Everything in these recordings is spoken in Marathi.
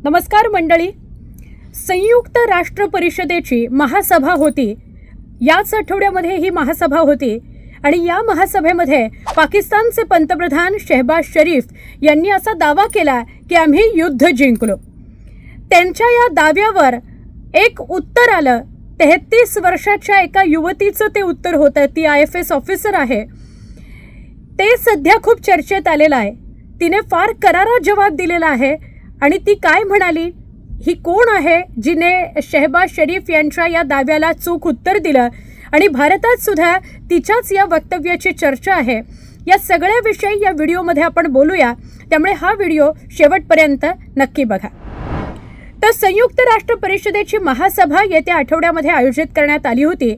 नमस्कार मंडळी. संयुक्त राष्ट्र परिषदेची महासभा होती. याच आठवड्यामध्ये ही महासभा होती आणि या महासभेमध्ये पाकिस्तानचे पंतप्रधान शहबाज शरीफ यांनी असा दावा केला की आम्ही युद्ध जिंकलो. त्यांच्या या दाव्यावर एक उत्तर आलं. 33 वर्षाच्या एका युवतीचं ते उत्तर होतं. ती IFS ऑफिसर आहे. ते सध्या खूप चर्चेत आलेलं आहे. तिने फार करारा जवाब दिलेला आहे आणि ती काय म्हणाली, ही कोण आहे जिने शहबाज शरीफ यांच्या या दाव्याला चूक उत्तर दिलं आणि भारतात सुद्धा तिच्याच या वक्तव्याची चर्चा आहे. या सगळ्या विषयी या व्हिडिओमध्ये आपण बोलूया, त्यामुळे हा व्हिडिओ शेवटपर्यंत नक्की बघा. तर संयुक्त राष्ट्र परिषदेची महासभा येत्या आठवड्यामध्ये आयोजित करण्यात आली होती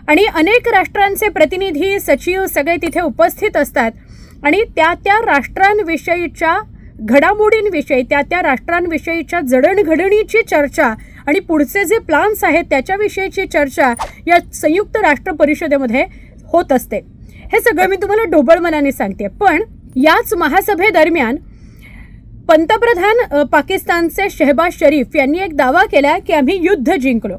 आणि अनेक राष्ट्रांचे प्रतिनिधी, सचिव सगळे तिथे उपस्थित असतात आणि त्या राष्ट्रांविषयीच्या घडामोडींविषयी, त्या राष्ट्रांविषयीच्या जडणघडणीची चर्चा आणि पुढचे जे प्लान्स आहेत त्याच्याविषयीची चर्चा या संयुक्त राष्ट्र परिषदेमध्ये होत असते. हे सगळं मी तुम्हाला ढोबळ मनाने सांगते. पण याच महासभेदरम्यान पंतप्रधान पाकिस्तानचे शहबाज शरीफ यांनी एक दावा केला की आम्ही युद्ध जिंकलो.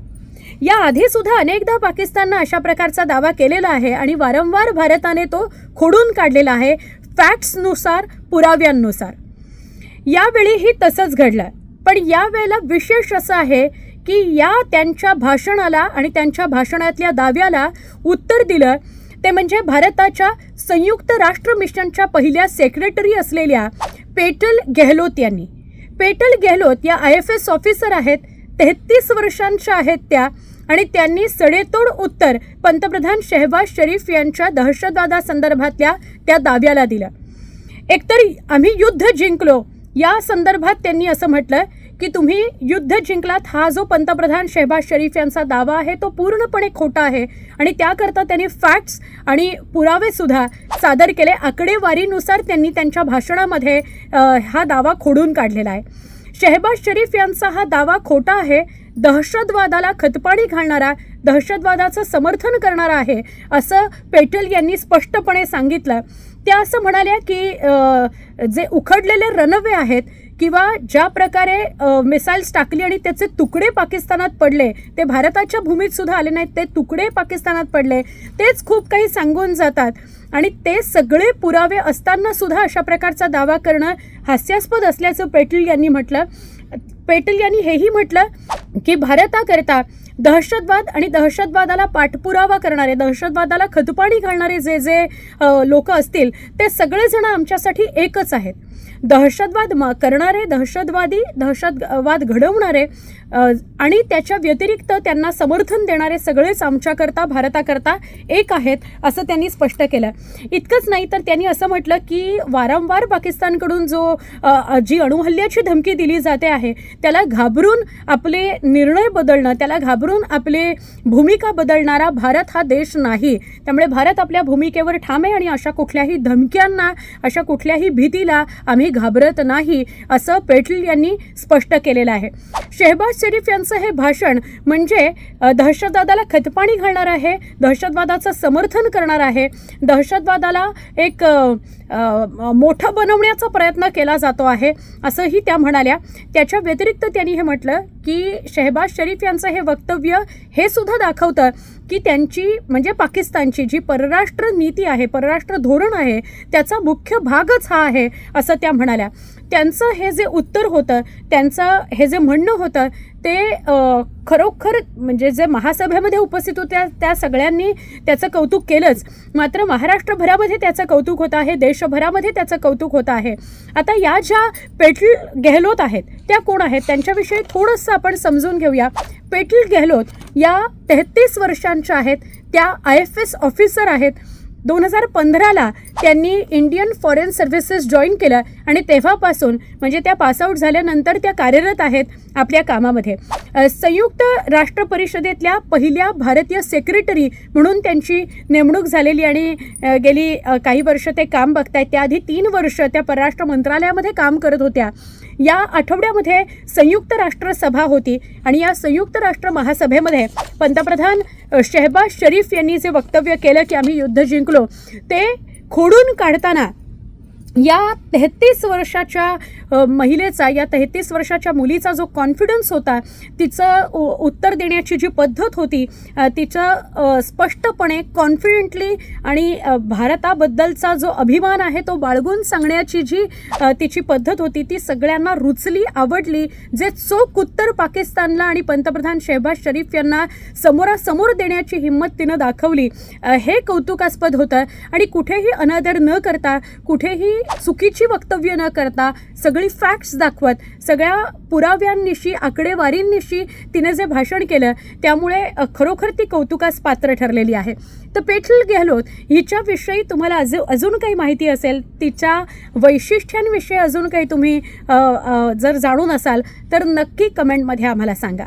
या आधी सुद्धा अनेकदा पाकिस्ताननं अशा प्रकारचा दावा केलेला आहे आणि वारंवार भारताने तो खोडून काढलेला आहे, फॅक्ट्सनुसार, पुराव्यांनुसार. यावेळीही तसंच घडलं. पण यावेळेला विशेष असं आहे की या त्यांच्या भाषणाला आणि त्यांच्या भाषणातल्या दाव्याला उत्तर दिलं ते म्हणजे भारताच्या संयुक्त राष्ट्र मिशनच्या पहिल्या सेक्रेटरी असलेल्या पेटल गेहलोत यांनी. पेटल गेहलोत या IFS ऑफिसर आहेत. 33 वर्षांच्या आहेत त्या आणि त्यांनी सडेतोड उत्तर पंतप्रधान शहबाज शरीफ यांच्या दहशतवादासंदर्भातल्या त्या दाव्याला दिलं. एकतर आम्ही युद्ध जिंकलो या संदर्भात त्यांनी असं म्हटलं की तुम्ही युद्ध जिंकलात, हा जो पंतप्रधान शहबाज शरीफ यांचा दावा आहे तो पूर्णपणे खोटा आहे आणि त्याकरता त्यांनी फॅक्ट्स आणि पुरावे सुद्धा सादर केले. आकडेवारीनुसार त्यांनी त्यांच्या भाषणामध्ये हा दावा खोडून काढलेला आहे. शहबाज शरीफ यांचा हा दावा खोटा आहे, दहशतवादाला खतपाणी घालणारा, दहशतवादाचं समर्थन करणारा आहे असं पेटल यांनी स्पष्टपणे सांगितलं. त्या असं म्हणाल्या की जे उखडलेले रनवे आहेत किंवा ज्या प्रकारे मिसाईल्स टाकली आणि त्याचे तुकडे पाकिस्तानात पडले, ते भारताच्या भूमीत सुद्धा आले नाहीत, ते तुकडे पाकिस्तानात पडले, तेच खूप काही सांगून जातात आणि ते सगळे पुरावे असताना सुद्धा अशा प्रकारचा दावा करणं हास्यास्पद असल्याचं पेटल यांनी म्हटलं. पेटल यांनी हेही म्हटलं की भारताकरता दहशतवाद आणि दहशतवादाला पाठपुरावा करणारे, दहशतवादाला खतपाणी घालणारे जे जे लोक असतील ते सगळेजण आमच्यासाठी एकच आहेत. दहशतवाद करणारे, दहशतवाद घडवणारे आणि त्याच्या व्यतिरिक्त त्यांना समर्थन देणारे सगळेच आमच्याकरता, भारताकरता एक आहेत असं त्यांनी स्पष्ट केलं. इतकंच नाही तर त्यांनी असं म्हटलं की वारंवार पाकिस्तानकडून जी अणुहल्ल्याची धमकी दिली जाते आहे त्याला घाबरून आपले निर्णय बदलणं, त्याला घाबरून आपले भूमिका बदलणारा भारत हा देश नाही. त्यामुळे भारत आपल्या भूमिकेवर ठाम आहे आणि अशा कुठल्याही धमक्यांना, अशा कुठल्याही भीतीला आम्ही घाबरत नाही असं पेटल यांनी स्पष्ट केलेलं आहे. शहबाज शरीफ यांचं हे भाषण म्हणजे दहशतवादाला खतपाणी घालणार आहे, दहशतवादाचं समर्थन करणार आहे, दहशतवादाला एक मोठं बनवण्याचा प्रयत्न केला जातो आहे असंही त्या म्हणाल्या. त्याच्या व्यतिरिक्त त्यांनी हे म्हटलं की शहबाज शरीफ यांचं हे वक्तव्य हे सुद्धा दाखवतं की त्यांची म्हणजे पाकिस्तानची जी परराष्ट्र नीती आहे, परराष्ट्र धोरण आहे, त्याचा मुख्य भागच हा आहे असं त्या म्हणाल्या. त्यांचं हे जे उत्तर होतं, त्यांचं हे जे म्हणणं होतं ते खरोखर म्हणजे जे महासभेमध्ये उपस्थित होत्या त्या सगळ्यांनी त्याचं कौतुक केलंच. मात्र महाराष्ट्रभरामध्ये त्याचं कौतुक होतं आहे, देशभरामध्ये त्याचं कौतुक होतं आहे. आता या ज्या पेटल गेहलोत आहेत त्या कोण आहेत त्यांच्याविषयी थोडंसं आपण समजून घेऊया. पेटल गेहलोत या 33 वर्षांच्या आहेत. त्या IFS ऑफिसर आहेत. 2015ला त्यांनी इंडियन फॉरेन सर्व्हिसेस जॉईन केलं आणि तेव्हापासून म्हणजे त्या पासआउट झाल्यानंतर त्या कार्यरत आहेत आपल्या कामामध्ये. संयुक्त राष्ट्र परिषदेतल्या पहिल्या भारतीय सेक्रेटरी म्हणून त्यांची नेमणूक झालेली आणि गेली काही वर्ष ते काम बघतायत. त्याआधी 3 वर्ष त्या परराष्ट्र मंत्रालयामध्ये काम करत होत्या. या आठवड्यामध्ये संयुक्त राष्ट्र सभा होती आणि या संयुक्त राष्ट्र महासभेमध्ये पंतप्रधान शहबाज शरीफ यांनी जे वक्तव्य केलं की आम्ही युद्ध जिंकलो ते खोडून काढताना या 33 वर्षाच्या महिलेचा, या 33 वर्षाच्या मुलीचा जो कॉन्फिडन्स होता, तिचं उत्तर देण्याची जी पद्धत होती, तिचं स्पष्टपणे कॉन्फिडेंटली आणि भारताबद्दलचा जो अभिमान आहे तो बाळगून सांगण्याची जी तिची पद्धत होती ती सगळ्यांना रुचली, आवडली. जे चोख उत्तर पाकिस्तानला आणि पंतप्रधान शहबाज शरीफ यांना समोरासमोर देण्याची हिंमत तिनं दाखवली, हे कौतुकास्पद होतं. आणि कुठेही अनादर न करता, कुठेही चुकीची वक्तव्य न करता, सगळी फॅक्ट्स दाखवत, सगळ्या पुराव्यांनिशी, आकडेवारींनिशी तिने जे भाषण केलं, त्यामुळे खरोखर ती कौतुकास पात्र ठरलेली आहे. तर पेटल गेहलोत हिच्याविषयी तुम्हाला अजून काही माहिती असेल, तिच्या वैशिष्ट्यांविषयी अजून काही तुम्ही जर जाणून असाल तर नक्की कमेंटमध्ये आम्हाला सांगा.